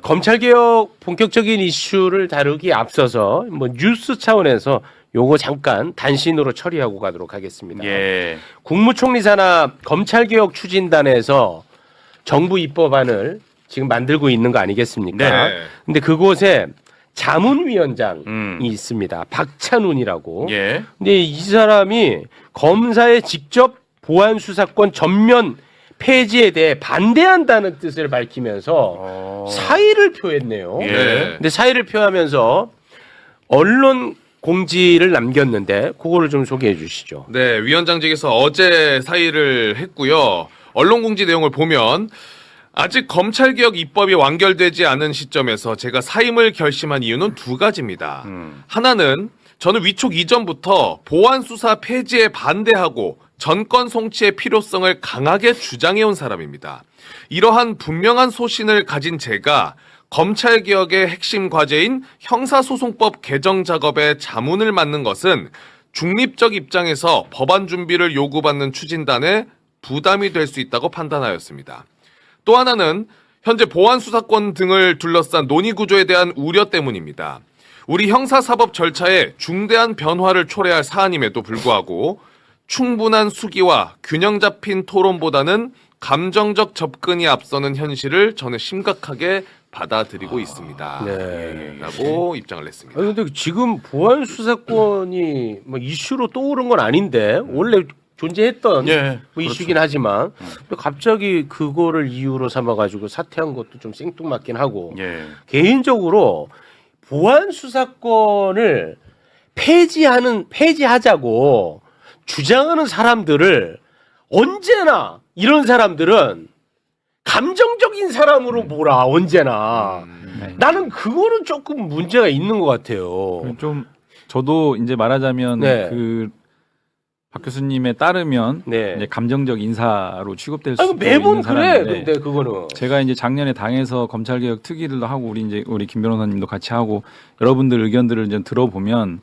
검찰개혁 본격적인 이슈를 다루기 앞서서 뭐 뉴스 차원에서 요거 잠깐 단신으로 처리하고 가도록 하겠습니다. 예. 국무총리 산하 검찰개혁 추진단에서 정부 입법안을 지금 만들고 있는 거 아니겠습니까? 네. 근데 그곳에 자문위원장이 있습니다. 박찬훈이라고. 예. 근데 이 사람이 검사의 직접 보안 수사권 전면 폐지에 대해 반대한다는 뜻을 밝히면서 사의를 표했네요. 예. 근데 사의를 표하면서 언론 공지를 남겼는데 그거를 좀 소개해 주시죠. 네, 위원장직에서 어제 사의를 했고요. 언론 공지 내용을 보면 아직 검찰개혁 입법이 완결되지 않은 시점에서 제가 사임을 결심한 이유는 두 가지입니다. 하나는 저는 위촉 이전부터 보안 수사 폐지에 반대하고 전권 송치의 필요성을 강하게 주장해온 사람입니다. 이러한 분명한 소신을 가진 제가 검찰개혁의 핵심 과제인 형사소송법 개정 작업에 자문을 맡는 것은 중립적 입장에서 법안 준비를 요구받는 추진단에 부담이 될 수 있다고 판단하였습니다. 또 하나는 현재 보안 수사권 등을 둘러싼 논의 구조에 대한 우려 때문입니다. 우리 형사사법 절차에 중대한 변화를 초래할 사안임에도 불구하고 충분한 수기와 균형 잡힌 토론보다는 감정적 접근이 앞서는 현실을 저는 심각하게 받아들이고 있습니다. 네. 라고 입장을 냈습니다. 아니, 근데 지금 보안 수사권이 뭐 이슈로 떠오른 건 아닌데 원래 존재했던 예, 뭐 이슈긴 하지만 또 갑자기 그거를 이유로 삼아가지고 사퇴한 것도 좀 생뚱맞긴 하고 예. 개인적으로 보안 수사권을 폐지하자고 주장하는 사람들을 언제나 이런 사람들은 감정적인 사람으로 몰아 언제나 나는 그거는 조금 문제가 있는 것 같아요. 좀 저도 이제 말하자면 네. 그 박 교수님에 따르면 네. 이제 감정적 인사로 취급될 수 아니, 있는 매번 그래. 사람인데 근데 그거는 제가 이제 작년에 당에서 검찰개혁 특위들도 하고 우리 김 변호사님도 같이 하고 여러분들 의견들을 이제 들어보면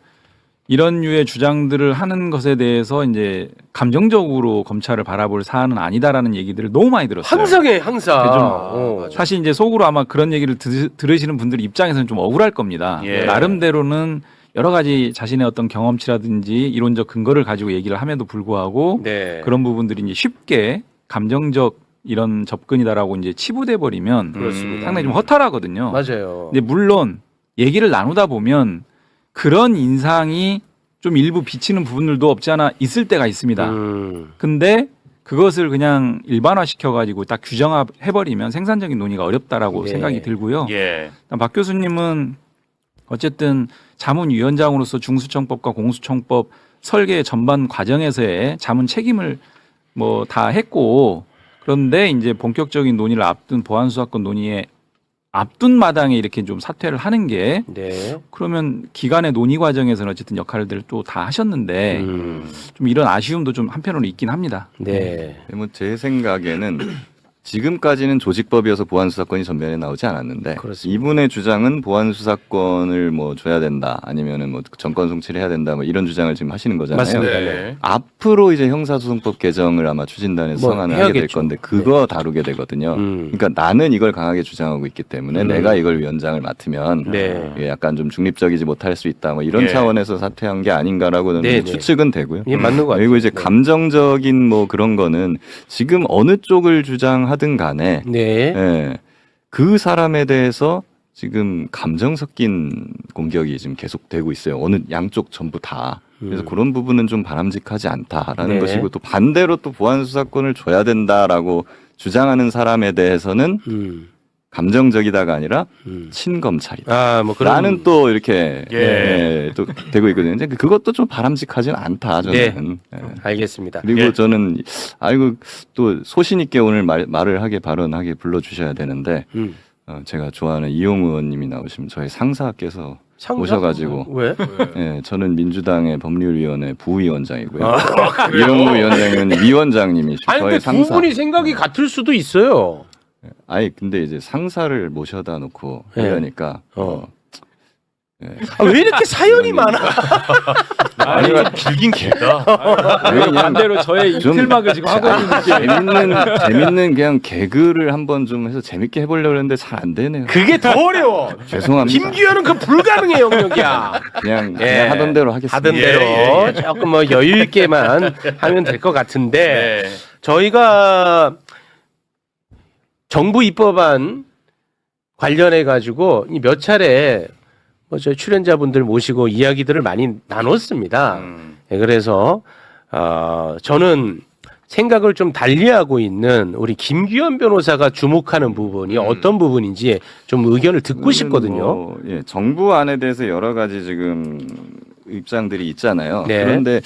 이런 류의 주장들을 하는 것에 대해서 이제 감정적으로 검찰을 바라볼 사안은 아니다라는 얘기들을 너무 많이 들었어요. 항상 해 항상. 좀 사실 이제 속으로 아마 그런 얘기를 들으시는 분들 입장에서는 좀 억울할 겁니다. 예. 나름대로는 여러 가지 자신의 어떤 경험치라든지 이론적 근거를 가지고 얘기를 함에도 불구하고 네. 그런 부분들이 이제 쉽게 감정적 이런 접근이다라고 이제 치부돼 버리면 그렇습니다. 상당히 좀 허탈하거든요. 맞아요. 근데 물론 얘기를 나누다 보면 그런 인상이 좀 일부 비치는 부분들도 없지 않아 있을 때가 있습니다. 근데 그것을 그냥 일반화시켜 가지고 딱 규정해 버리면 생산적인 논의가 어렵다라고 네. 생각이 들고요. 예. 박 교수님은 어쨌든 자문위원장으로서 중수청법과 공수청법 설계 전반 과정에서의 자문 책임을 뭐 다 했고 그런데 이제 본격적인 논의를 앞둔 보안 수사권 논의에 앞둔 마당에 이렇게 좀 사퇴를 하는 게 네. 그러면 기간의 논의 과정에서는 어쨌든 역할들을 또 다 하셨는데 좀 이런 아쉬움도 좀 한편으로 있긴 합니다. 네. 뭐 제 생각에는 지금까지는 조직법이어서 보안수사권이 전면에 나오지 않았는데 그렇습니다. 이분의 주장은 보안수사권을 뭐 줘야 된다 아니면은 뭐 정권 송치를 해야 된다 뭐 이런 주장을 지금 하시는 거잖아요. 맞습니다. 네. 앞으로 이제 형사소송법 개정을 아마 추진단에서 뭐 성안을 하게 될 해야겠죠. 건데 그거 다루게 되거든요. 그러니까 나는 이걸 강하게 주장하고 있기 때문에 내가 이걸 위원장을 맡으면 네. 이게 약간 좀 중립적이지 못할 수 있다 뭐 이런 예. 차원에서 사퇴한 게 아닌가라고는 네, 네. 추측은 되고요. 예, 맞는 것 같아요. 그리고 이제 네. 감정적인 뭐 그런 거는 지금 어느 쪽을 주장하든 간에 네. 예, 그 사람에 대해서 지금 감정 섞인 공격이 지금 계속되고 있어요. 어느 양쪽 전부 다. 그래서 그런 부분은 좀 바람직하지 않다라는 네. 것이고 또 반대로 또 보안 수사권을 줘야 된다라고 주장하는 사람에 대해서는 감정적이다가 아니라 친검찰이다. 아, 뭐 그런 라는 또 이렇게 예. 예, 또 되고 있거든요. 근데 그것도 좀 바람직하진 않다 저는. 네. 예. 알겠습니다. 그리고 예. 저는 아이고 또 소신 있게 오늘 말을 하게 발언하게 불러주셔야 되는데 제가 좋아하는 이용 의원님이 나오시면 저희 상사께서 상사? 오셔가지고 왜? 예, 저는 민주당의 법률위원회 부위원장이고요. 이용우 위원장은 위원장님이시고 아니 저희 근데 두 상사. 분이 생각이 같을 수도 있어요. 아니 근데 이제 상사를 모셔다 놓고 네. 이러니까 아, 왜 이렇게 사연이 많아? 아니 길긴 길다. 반대로 저의 좀 이틀막을 지금 하고 있는 게 재밌는 그냥 개그를 한번 좀 해서 재밌게 해보려고 했는데 잘 안 되네요. 그게 더 어려워. 죄송합니다. 김규현은 그 불가능의 영역이야. 그냥 예. 하던 대로 하겠습니다. 하던 대로 조금 뭐 여유 있게만 하면 될 것 같은데 네. 저희가 정부 입법안 관련해 가지고 몇 차례 뭐 저희 출연자분들 모시고 이야기들을 많이 나눴습니다. 네, 그래서 저는 생각을 좀 달리하고 있는 우리 김규현 변호사가 주목하는 부분이 어떤 부분인지 좀 의견을 듣고 싶거든요. 뭐, 예, 정부 안에 대해서 여러 가지 지금 입장들이 있잖아요. 네. 그런데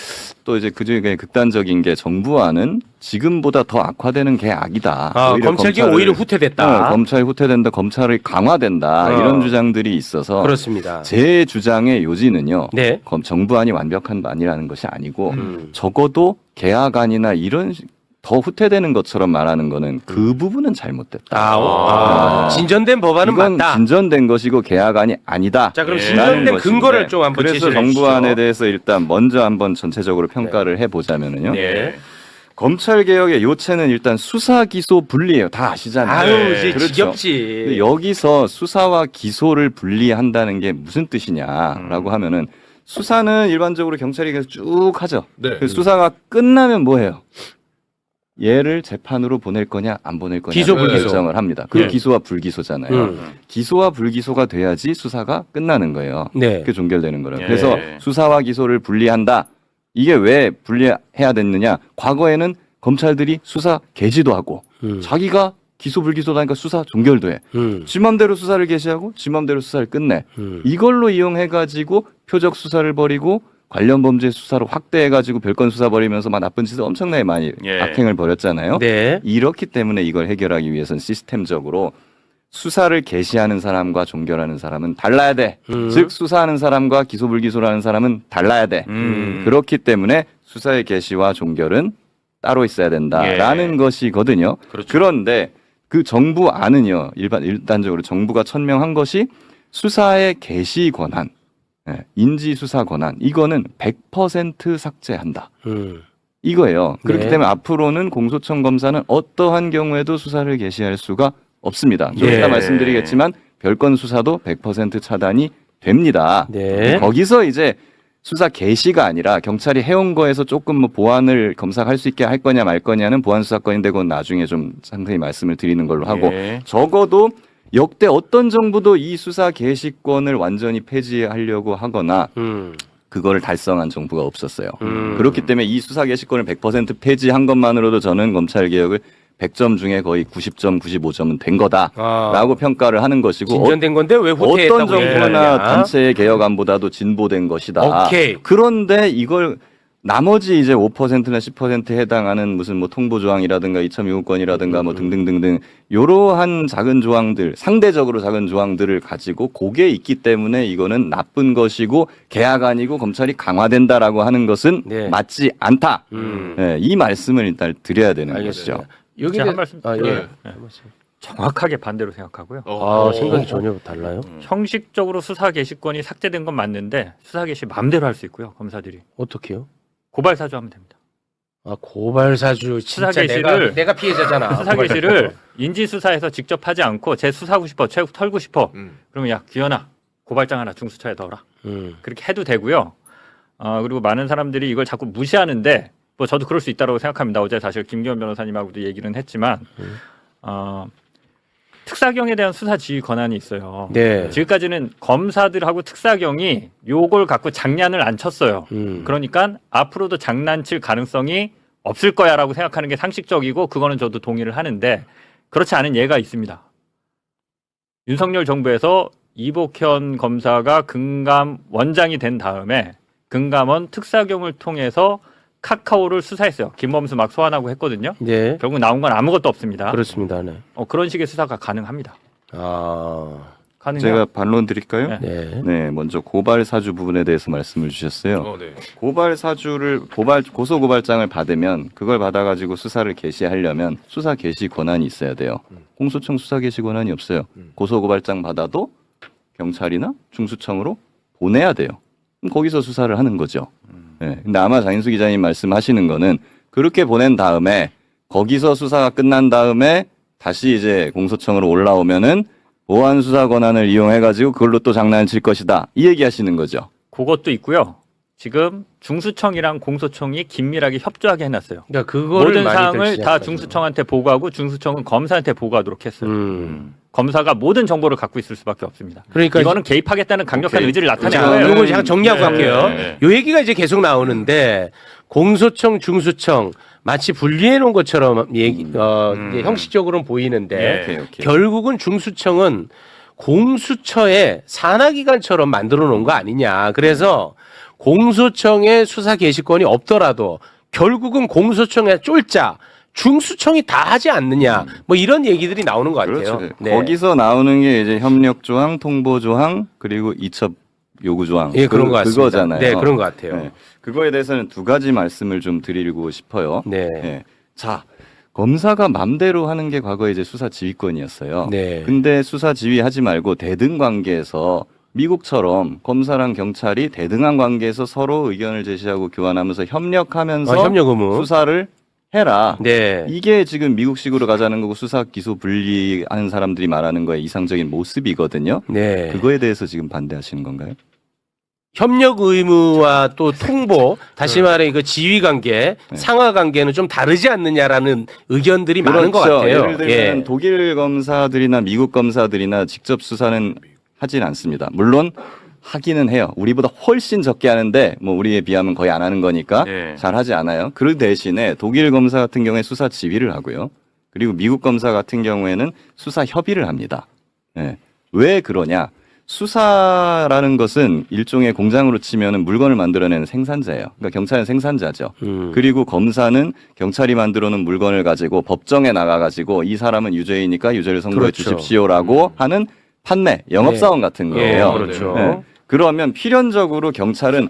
또 이제 그중에 극단적인 게 정부안은 지금보다 더 악화되는 게 악이다. 검찰이 오히려 후퇴됐다. 검찰이 후퇴된다. 검찰이 강화된다. 이런 주장들이 있어서 그렇습니다. 제 주장의 요지는요. 네. 정부안이 완벽한 안이라는 것이 아니고 적어도 개혁안이나 이런 더 후퇴되는 것처럼 말하는 거는 그 부분은 잘못됐다. 진전된 법안은 이건 맞다. 진전된 것이고 개혁안이 아니다. 자, 그럼 예. 진전된 라는 근거를 것인데 좀 한번 그래서 제시해 정부안에 주시죠. 대해서 일단 먼저 한번 전체적으로 평가를 해보자면은요. 네. 검찰 개혁의 요체는 일단 수사 기소 분리예요. 다 아시잖아요. 아유, 이제 그렇죠. 지겹지. 근데 여기서 수사와 기소를 분리한다는 게 무슨 뜻이냐라고 하면은 수사는 일반적으로 경찰이 계속 쭉 하죠. 네. 그 수사가 끝나면 뭐해요? 얘를 재판으로 보낼 거냐 안 보낼 거냐 기소, 불기소. 결정을 합니다. 그 네. 기소와 불기소잖아요. 기소와 불기소가 돼야지 수사가 끝나는 거예요. 네. 그게 종결되는 거예요. 예. 그래서 수사와 기소를 분리한다. 이게 왜 분리해야 됐느냐? 과거에는 검찰들이 수사 개시도 하고 자기가 기소 불기소도 하니까 수사 종결도 해. 지 맘대로 수사를 개시하고 지 맘대로 수사를 끝내. 이걸로 이용해가지고 표적 수사를 벌이고 관련 범죄 수사로 확대해가지고 별건 수사 벌이면서 막 나쁜 짓을 엄청나게 많이 예. 악행을 벌였잖아요. 네. 이렇기 때문에 이걸 해결하기 위해서는 시스템적으로 수사를 개시하는 사람과 종결하는 사람은 달라야 돼. 즉 수사하는 사람과 기소 불기소를 하는 사람은 달라야 돼. 그렇기 때문에 수사의 개시와 종결은 따로 있어야 된다라는 예. 것이거든요. 그렇죠. 그런데 그 정부안은요. 일단적으로 정부가 천명한 것이 수사의 개시 권한, 인지 수사 권한 이거는 100% 삭제한다. 이거예요. 그렇기 네. 때문에 앞으로는 공소청 검사는 어떠한 경우에도 수사를 개시할 수가 없습니다. 좀 예. 이따 말씀드리겠지만 별건 수사도 100% 차단이 됩니다. 네. 거기서 이제 수사 개시가 아니라 경찰이 해온 거에서 조금 뭐 보완을 검사가 할 수 있게 할 거냐 말 거냐는 보완 수사권인데 그건 나중에 좀 상세히 말씀을 드리는 걸로 하고 예. 적어도 역대 어떤 정부도 이 수사 개시권을 완전히 폐지하려고 하거나 그거를 달성한 정부가 없었어요. 그렇기 때문에 이 수사 개시권을 100% 폐지한 것만으로도 저는 검찰 개혁을 100점 중에 거의 90점, 95점은 된 거다라고 평가를 하는 것이고 진전된 건데 왜 후퇴했다고 어떤 정부나 얘기하느냐. 단체의 개혁안보다도 진보된 것이다. 오케이. 그런데 이걸 나머지 이제 5%나 10%에 해당하는 무슨 뭐 통보 조항이라든가 이참 요구권이라든가 뭐 등등등등 이러한 작은 조항들, 상대적으로 작은 조항들을 가지고 그게 있기 때문에 이거는 나쁜 것이고 개혁안이고 검찰이 강화된다라고 하는 것은 네. 맞지 않다. 이 말씀을 일단 드려야 되는 알겠습니다. 것이죠. 여기 제가 한 말씀 예. 네. 정확하게 반대로 생각하고요. 생각이 전혀 달라요. 형식적으로 수사 개시권이 삭제된 건 맞는데 수사 개시 마음대로 할 수 있고요. 검사들이 어떻게요? 고발 사주하면 됩니다. 고발 사주 진짜 수사 개시를- 내가 피해자잖아. 수사 고발 개시를 사주. 인지 수사에서 직접 하지 않고 제 수사하고 싶어, 제 털고 싶어. 음. 그러면 야 규현아 고발장 하나 중수처에 넣어라. 음. 그렇게 해도 되고요. 그리고 많은 사람들이 이걸 자꾸 무시하는데 뭐 저도 그럴 수 있다고 생각합니다. 어제 사실 김기현 변호사님하고도 얘기는 했지만 특사경에 대한 수사 지휘 권한이 있어요. 네. 지금까지는 검사들하고 특사경이 요걸 갖고 장난을 안 쳤어요. 그러니까 앞으로도 장난칠 가능성이 없을 거야라고 생각하는 게 상식적이고 그거는 저도 동의를 하는데 그렇지 않은 예가 있습니다. 윤석열 정부에서 이복현 검사가 금감 원장이 된 다음에 금감원 특사경을 통해서 카카오를 수사했어요. 김범수 막 소환하고 했거든요. 네. 결국 나온 건 아무것도 없습니다. 그렇습니다. 네. 그런 식의 수사가 가능합니다. 가능해요. 제가 반론 드릴까요? 네. 네. 네, 먼저 고발 사주 부분에 대해서 말씀을 주셨어요. 네. 고발 사주를 고소 고발장을 받으면 그걸 받아가지고 수사를 개시하려면 수사 개시 권한이 있어야 돼요. 공소청 수사 개시 권한이 없어요. 고소 고발장 받아도 경찰이나 중수청으로 보내야 돼요. 그럼 거기서 수사를 하는 거죠. 네. 근데 아마 장인수 기자님 말씀하시는 거는 그렇게 보낸 다음에 거기서 수사가 끝난 다음에 다시 이제 공소청으로 올라오면은 보안 수사 권한을 이용해가지고 그걸로 또 장난칠 것이다. 이 얘기하시는 거죠. 그것도 있고요. 지금 중수청이랑 공소청이 긴밀하게 협조하게 해놨어요. 그러니까 그거를 모든 많이들 사항을 다 지적하죠. 중수청한테 보고하고 중수청은 검사한테 보고하도록 했어요. 검사가 모든 정보를 갖고 있을 수밖에 없습니다. 그러니까 이거는 개입하겠다는 강력한 오케이. 의지를 나타낸 자, 거예요. 요거 잠깐 정리하고 갈게요. 네. 요 얘기가 이제 계속 나오는데 공소청, 중수청 마치 분리해 놓은 것처럼 얘기, 이제 형식적으로는 보이는데 오케이. 결국은 중수청은 공수처의 산하기관처럼 만들어 놓은 거 아니냐. 그래서 공소청의 수사 개시권이 없더라도 결국은 공소청의 쫄자 중수청이 다 하지 않느냐. 뭐 이런 얘기들이 나오는 것 같아요. 그렇죠. 네. 거기서 나오는 게 이제 협력 조항, 통보 조항, 그리고 이첩 요구 조항. 예, 그런 것 같습니다. 그거잖아요. 네, 그런 것 같아요. 네. 그거에 대해서는 두 가지 말씀을 좀 드리고 싶어요. 네. 네. 자, 검사가 맘대로 하는 게 과거에 이제 수사 지휘권이었어요. 네. 근데 수사 지휘하지 말고 대등 관계에서 미국처럼 검사랑 경찰이 대등한 관계에서 서로 의견을 제시하고 교환하면서 협력하면서 협력 의무. 수사를 해라. 네. 이게 지금 미국식으로 가자는 거고 수사 기소 분리하는 사람들이 말하는 거에 이상적인 모습이거든요. 네. 그거에 대해서 지금 반대하시는 건가요? 협력 의무와 또 통보, 다시 말해 그 지휘 관계, 상하 관계는 좀 다르지 않느냐라는 의견들이 많은 것 같아요. 예를 들면 예. 독일 검사들이나 미국 검사들이나 직접 수사는 하진 않습니다. 물론 하기는 해요. 우리보다 훨씬 적게 하는데 뭐 우리에 비하면 거의 안 하는 거니까 네. 잘 하지 않아요. 그 대신에 독일 검사 같은 경우에 수사 지휘를 하고요. 그리고 미국 검사 같은 경우에는 수사 협의를 합니다. 예. 왜 그러냐? 수사라는 것은 일종의 공장으로 치면은 물건을 만들어내는 생산자예요. 그러니까 경찰은 생산자죠. 그리고 검사는 경찰이 만들어놓은 물건을 가지고 법정에 나가가지고 이 사람은 유죄이니까 유죄를 선고해 그렇죠. 주십시오라고 하는 판매, 영업사원 같은 거예요. 그렇죠. 네. 그러면 필연적으로 경찰은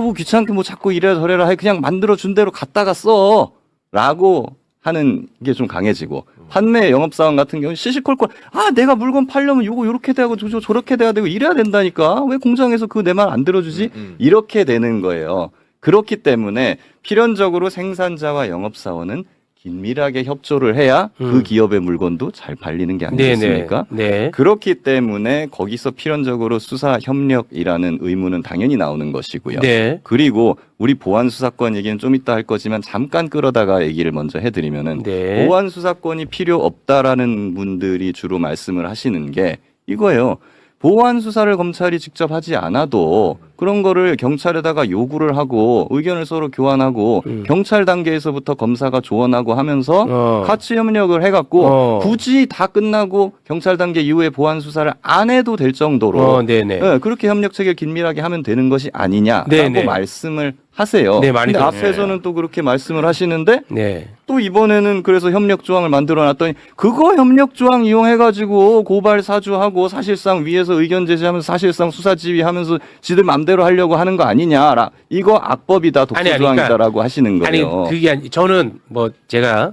뭐 귀찮게 뭐 자꾸 이래라 저래라 해 그냥 만들어준 대로 갖다가 써라고 하는 게 좀 강해지고 판매 영업사원 같은 경우는 시시콜콜 내가 물건 팔려면 요거 요렇게 돼야 되고 저렇게 돼야 되고 이래야 된다니까 왜 공장에서 그 내 말 안 들어주지 이렇게 되는 거예요. 그렇기 때문에 필연적으로 생산자와 영업사원은 긴밀하게 협조를 해야 그 기업의 물건도 잘 팔리는 게 아니겠습니까? 네. 그렇기 때문에 거기서 필연적으로 수사 협력이라는 의무는 당연히 나오는 것이고요. 네. 그리고 우리 보안 수사권 얘기는 좀 이따 할 거지만 잠깐 끌어다가 얘기를 먼저 해드리면은 네. 보안 수사권이 필요 없다라는 분들이 주로 말씀을 하시는 게 이거예요. 보안 수사를 검찰이 직접 하지 않아도 그런 거를 경찰에다가 요구를 하고 의견을 서로 교환하고 경찰 단계에서부터 검사가 조언하고 하면서 같이 협력을 해갖고 굳이 다 끝나고 경찰 단계 이후에 보안 수사를 안 해도 될 정도로 네네. 네, 그렇게 협력 체계를 긴밀하게 하면 되는 것이 아니냐라고 네네. 말씀을 하세요. 네, 많이 근데 들었어요. 앞에서는 또 그렇게 말씀을 하시는데 네. 또 이번에는 그래서 협력 조항을 만들어 놨더니 그거 협력 조항 이용해 가지고 고발 사주하고 사실상 위에서 의견 제시하면서 사실상 수사 지휘하면서 지들 맘대로 하려고 하는 거 아니냐라 이거 악법이다 독소 아니, 조항이다라고 그러니까, 하시는 거예요. 아니 그게 아니 저는 뭐 제가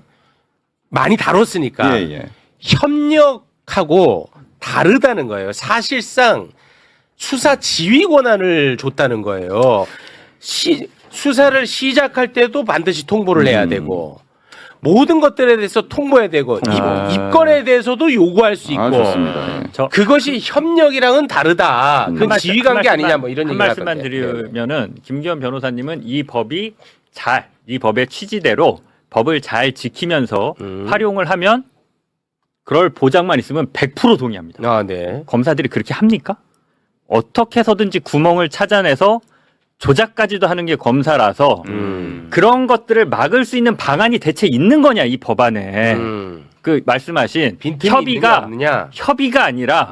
많이 다뤘으니까 예. 협력하고 다르다는 거예요. 사실상 수사 지휘 권한을 줬다는 거예요. 수사를 시작할 때도 반드시 통보를 해야 되고 모든 것들에 대해서 통보해야 되고 입건에 대해서도 요구할 수 있고 좋습니다. 예. 그것이 협력이랑은 다르다. 그건 지휘 관계 아니냐 뭐 이런 한 얘기를 말씀만 하던데. 드리면은 김기현 변호사님은 이 법이 이 법의 취지대로 법을 잘 지키면서 활용을 하면 그럴 보장만 있으면 100% 동의합니다. 네. 검사들이 그렇게 합니까? 어떻게 해서든지 구멍을 찾아내서 조작까지도 하는 게 검사라서 그런 것들을 막을 수 있는 방안이 대체 있는 거냐 이 법안에 그 말씀하신 빈틈이 협의가 있느냐, 없느냐. 협의가 아니라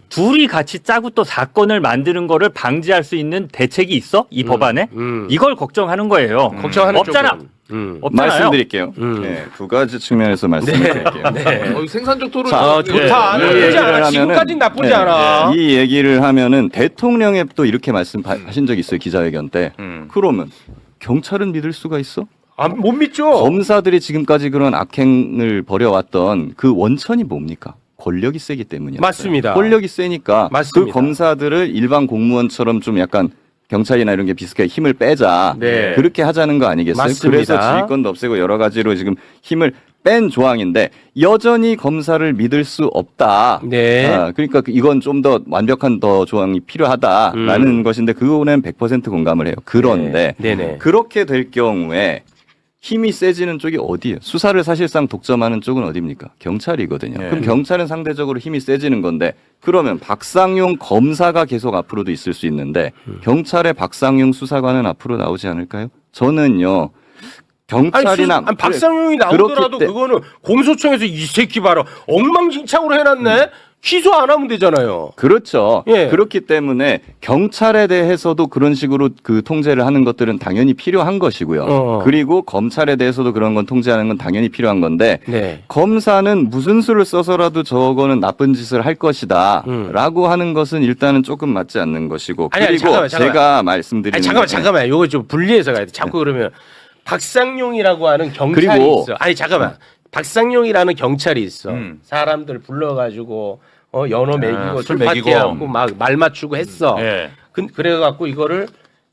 둘이 같이 짜고 또 사건을 만드는 거를 방지할 수 있는 대책이 있어 이 법안에 이걸 걱정하는 거예요. 걱정하는 없잖아. 쪽은. 없잖아요. 말씀드릴게요. 네, 두 가지 측면에서 말씀드릴게요. 네. 생산적 토론. 좋다. 이 나쁘지 얘기를 않아. 하면은- 지금까지는 나쁘지 네, 않아. 이 얘기를 하면은 대통령이 또 이렇게 말씀하신 적이 있어요 기자회견 때. 그러면 경찰은 믿을 수가 있어? 못 믿죠. 검사들이 지금까지 그런 악행을 벌여왔던 그 원천이 뭡니까? 권력이 세기 때문이에요. 맞습니다. 권력이 세니까 맞습니다. 그 검사들을 일반 공무원처럼 좀 약간 경찰이나 이런 게 비슷하게 힘을 빼자. 네. 그렇게 하자는 거 아니겠어요? 맞습니다. 그래서 지휘권도 없애고 여러 가지로 지금 힘을 뺀 조항인데 여전히 검사를 믿을 수 없다. 네. 그러니까 이건 좀 더 완벽한 더 조항이 필요하다라는 것인데 그거는 100% 공감을 해요. 그런데 네네. 그렇게 될 경우에 힘이 세지는 쪽이 어디예요? 수사를 사실상 독점하는 쪽은 어디입니까? 경찰이거든요. 그럼 경찰은 상대적으로 힘이 세지는 건데 그러면 박상용 검사가 계속 앞으로도 있을 수 있는데 경찰의 박상용 수사관은 앞으로 나오지 않을까요? 저는요. 경찰이나 아니, 박상용이 나오더라도 그거는 공소청에서 이 새끼 봐라 엉망진창으로 해놨네. 취소 안 하면 되잖아요. 그렇죠. 예. 그렇기 때문에 경찰에 대해서도 그런 식으로 그 통제를 하는 것들은 당연히 필요한 것이고요. 그리고 검찰에 대해서도 그런 건 통제하는 건 당연히 필요한 건데 네. 검사는 무슨 수를 써서라도 저거는 나쁜 짓을 할 것이다 라고 하는 것은 일단은 조금 맞지 않는 것이고 아니, 그리고 잠깐만. 제가 말씀드리는 잠깐만. 요거 좀 분리해서 가야 돼. 자꾸 그러면 박상용이라고 하는 경찰이 그리고 있어. 아니 잠깐만. 박상용이라는 경찰이 있어. 사람들 불러가지고 연어 먹이고 술 술 파티 먹이고. 하고 막 말 맞추고 했어. 예. 그래갖고 이거를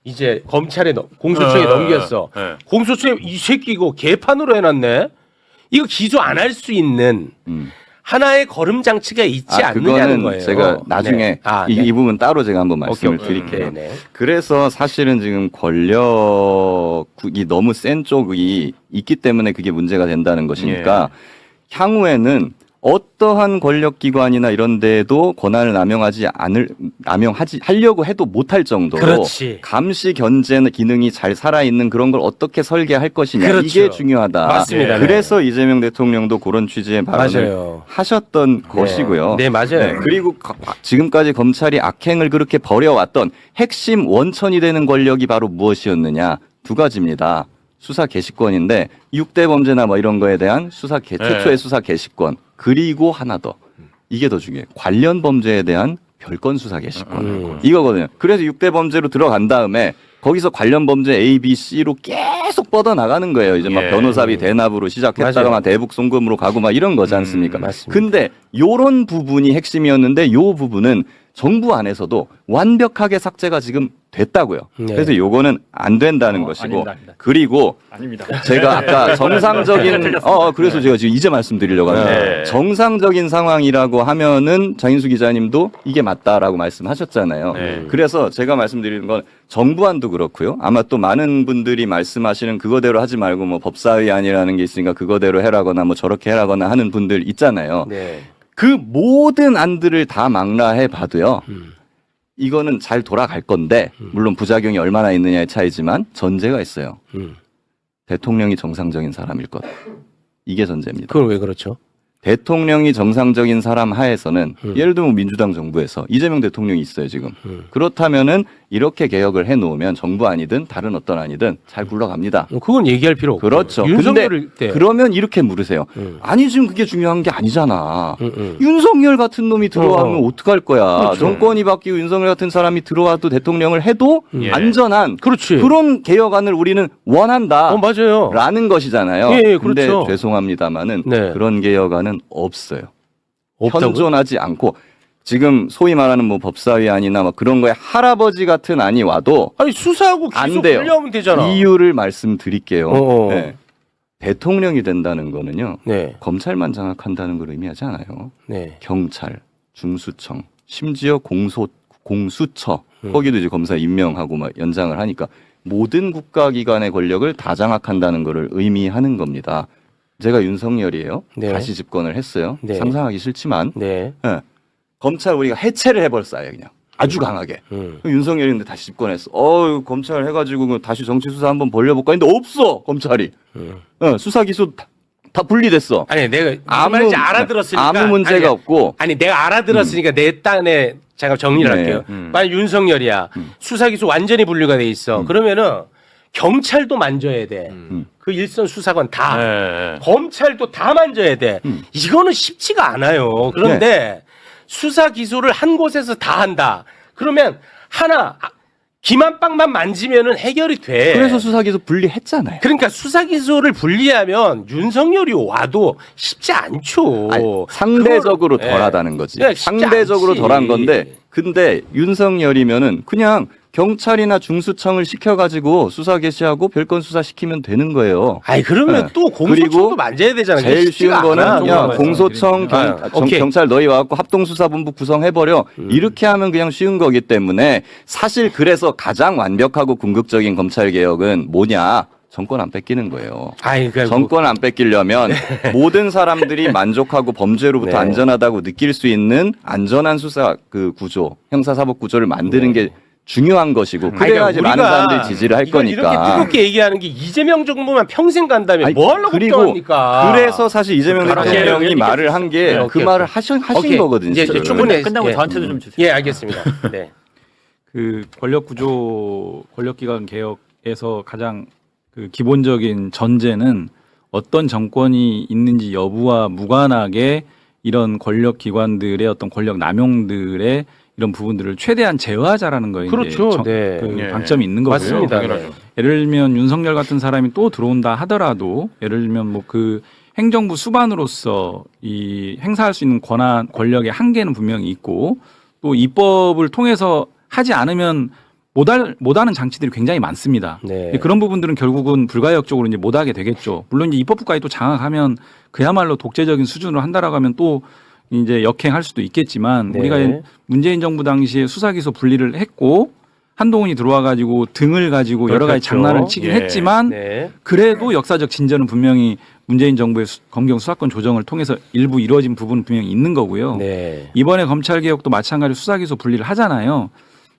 이제 검찰에 공소청에 넘겼어. 공소청에 이 새끼 이거 개판으로 해놨네. 이거 기소 안 할 수 있는 하나의 거름 장치가 있지 않느냐는 그거는 거예요. 제가 나중에 네. 이 부분 따로 제가 한번 말씀을 오케이. 드릴게요. 네. 그래서 사실은 지금 권력이 너무 센 쪽이 있기 때문에 그게 문제가 된다는 것이니까 향후에는 어떠한 권력기관이나 이런 데도 권한을 하려고 해도 못할 정도로 그렇지. 감시 견제 기능이 잘 살아있는 그런 걸 어떻게 설계할 것이냐 그렇죠. 이게 중요하다. 맞습니다. 그래서 이재명 대통령도 그런 취지의 발언을 맞아요. 하셨던 것이고요. 네, 맞아요. 그리고 지금까지 검찰이 악행을 그렇게 벌여왔던 핵심 원천이 되는 권력이 바로 무엇이었느냐? 두 가지입니다. 수사 개시권인데 6대 범죄나 뭐 이런 거에 대한 최초의 수사 개시권 그리고 하나 더 이게 더 중요해요. 관련 범죄에 대한 별건 수사 개시권 이거거든요. 그래서 6대 범죄로 들어간 다음에 거기서 관련 범죄 A, B, C로 계속 뻗어 나가는 거예요. 이제 막 변호사비 대납으로 시작했다가 맞아요. 막 대북 송금으로 가고 막 이런 거지 않습니까? 맞습니다. 근데 요런 부분이 핵심이었는데 요 부분은 정부 안에서도 완벽하게 삭제가 지금 됐다고요. 네. 그래서 요거는 안 된다는 것이고 아닙니다. 그리고 아닙니다. 제가 아까 정상적인 그래서 제가 지금 이제 말씀드리려고 하는데 네. 정상적인 상황이라고 하면은 장인수 기자님도 이게 맞다라고 말씀하셨잖아요. 네. 그래서 제가 말씀드리는 건 정부안도 그렇고요. 아마 또 많은 분들이 말씀하시는 그거대로 하지 말고 뭐 법사위안이라는 게 있으니까 그거대로 해라거나 뭐 저렇게 해라거나 하는 분들 있잖아요. 네. 그 모든 안들을 다 망라해 봐도요. 이거는 잘 돌아갈 건데 물론 부작용이 얼마나 있느냐의 차이지만 전제가 있어요. 대통령이 정상적인 사람일 것. 이게 전제입니다. 그건 왜 그렇죠? 대통령이 정상적인 사람 하에서는 예를 들면 민주당 정부에서 이재명 대통령이 있어요 지금. 그렇다면은 이렇게 개혁을 해놓으면 정부 아니든 다른 어떤 아니든 잘 굴러갑니다. 그건 얘기할 필요 없고. 그렇죠. 윤석열일 때. 그러면 이렇게 물으세요. 아니 지금 그게 중요한 게 아니잖아. 윤석열 같은 놈이 들어가면 어떡할 거야. 그렇죠. 정권이 바뀌고 윤석열 같은 사람이 들어와도 대통령을 해도 안전한 그렇지. 그런 개혁안을 우리는 원한다. 맞아요. 라는 것이잖아요. 예, 근데 그렇죠. 죄송합니다만은 네. 그런 개혁안은 없어요. 없다고요? 현존하지 않고 지금 소위 말하는 뭐 법사위안이나 뭐 그런 거에 할아버지 같은 안이 와도 아니 수사하고 기소 안 돼요. 분리하면 되잖아. 이유를 말씀드릴게요. 어어. 네. 대통령이 된다는 거는요. 네. 검찰만 장악한다는 걸 의미하지 않아요. 네. 경찰, 중수청, 심지어 공수처 거기도 이제 검사 임명하고 막 연장을 하니까 모든 국가기관의 권력을 다 장악한다는 것을 의미하는 겁니다. 제가 윤석열이에요. 네. 다시 집권을 했어요. 네. 상상하기 싫지만 네. 예. 검찰 우리가 해체를 해버렸어요. 그냥 아주 강하게. 윤석열인데 다시 집권했어. 검찰 해가지고 다시 정치 수사 한번 벌려볼까 했는데 없어 검찰이. 수사 기소 다 분리됐어. 아니 내가 아무 말인지 알아들었으니까 아무 문제가 아니, 없고. 아니 내가 알아들었으니까 내 딴에 잠깐 정리를 네. 할게요. 만약 윤석열이야 수사 기소 완전히 분리가 돼 있어. 그러면은 경찰도 만져야 돼. 그 일선 수사관 다 네. 검찰도 다 만져야 돼. 이거는 쉽지가 않아요. 그런데 수사 기소를 한 곳에서 다 한다. 그러면 하나 김한빵만 만지면은 해결이 돼. 그래서 수사기소 분리했잖아요. 그러니까 수사기소를 분리하면 윤석열이 와도 쉽지 않죠. 아니, 상대적으로 그걸- 덜하다는 거지. 네, 쉽지 상대적으로 않지. 덜한 건데, 근데 윤석열이면은 그냥 경찰이나 중수청을 시켜가지고 수사 개시하고 별건 수사 시키면 되는 거예요. 아니 그러면 네. 또 공소청도 그리고 만져야 되잖아요. 제일 쉬운 거는 않아. 그냥 좀 공소청 말씀드리면. 오케이. 경찰 너희 와갖고 합동수사본부 구성해버려 이렇게 하면 그냥 쉬운 거기 때문에 사실 그래서 가장 완벽하고 궁극적인 검찰개혁은 뭐냐? 정권 안 뺏기는 거예요. 아니 그러니까 정권 안 뺏기려면 모든 사람들이 만족하고 범죄로부터 네. 안전하다고 느낄 수 있는 안전한 수사 그 구조, 형사사법 구조를 만드는 게 중요한 것이고 그래야지 아니, 그러니까 많은 우리가 사람들이 지지를 할 이걸 이렇게 거니까. 뜨겁게 얘기하는 게 이재명 정부만 평생 간다면 아니, 뭐 하려고 그리고 걱정합니까? 그래서 사실 이재명 바로 대통령이 얘기해 말을 한 게 네, 그 오케이, 말을 오케이. 하신 오케이. 거거든요. 이제 실제로. 충분히 끝나고 예. 저한테도 좀 주세요. 예, 알겠습니다. 네. 그 권력기관 개혁에서 가장 그 기본적인 전제는 어떤 정권이 있는지 여부와 무관하게 이런 권력기관들의 어떤 권력 남용들의 이런 부분들을 최대한 제어하자라는 거예요. 그렇죠. 이제 네. 그 예. 방점이 있는 거고요. 맞습니다. 예를 들면 윤석열 같은 사람이 또 들어온다 하더라도 예를 들면 뭐 그 행정부 수반으로서 이 행사할 수 있는 권력의 한계는 분명히 있고 또 입법을 통해서 하지 않으면 못하는 장치들이 굉장히 많습니다. 네. 그런 부분들은 결국은 불가역적으로 이제 못하게 되겠죠. 물론 이제 입법부까지 또 장악하면 그야말로 독재적인 수준으로 한다라고 하면 또 이제 역행할 수도 있겠지만 네. 우리가 문재인 정부 당시에 수사기소 분리를 했고 한동훈이 들어와 가지고 등을 가지고 여러 가지 그렇죠. 장난을 치긴 예. 했지만 네. 그래도 역사적 진전은 분명히 문재인 정부의 검경 수사권 조정을 통해서 일부 이루어진 부분은 분명히 있는 거고요. 네. 이번에 검찰개혁도 마찬가지로 수사기소 분리를 하잖아요.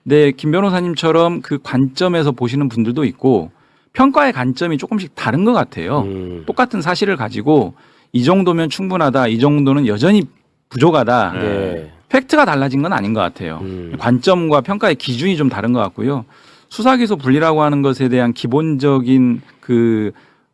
근데 김 변호사님처럼 그 관점에서 보시는 분들도 있고 평가의 관점이 조금씩 다른 것 같아요. 똑같은 사실을 가지고 이 정도면 충분하다, 이 정도는 여전히 부족하다. 네. 팩트가 달라진 건 아닌 것 같아요. 관점과 평가의 기준이 좀 다른 것 같고요. 수사기소 분리라고 하는 것에 대한 기본적인 그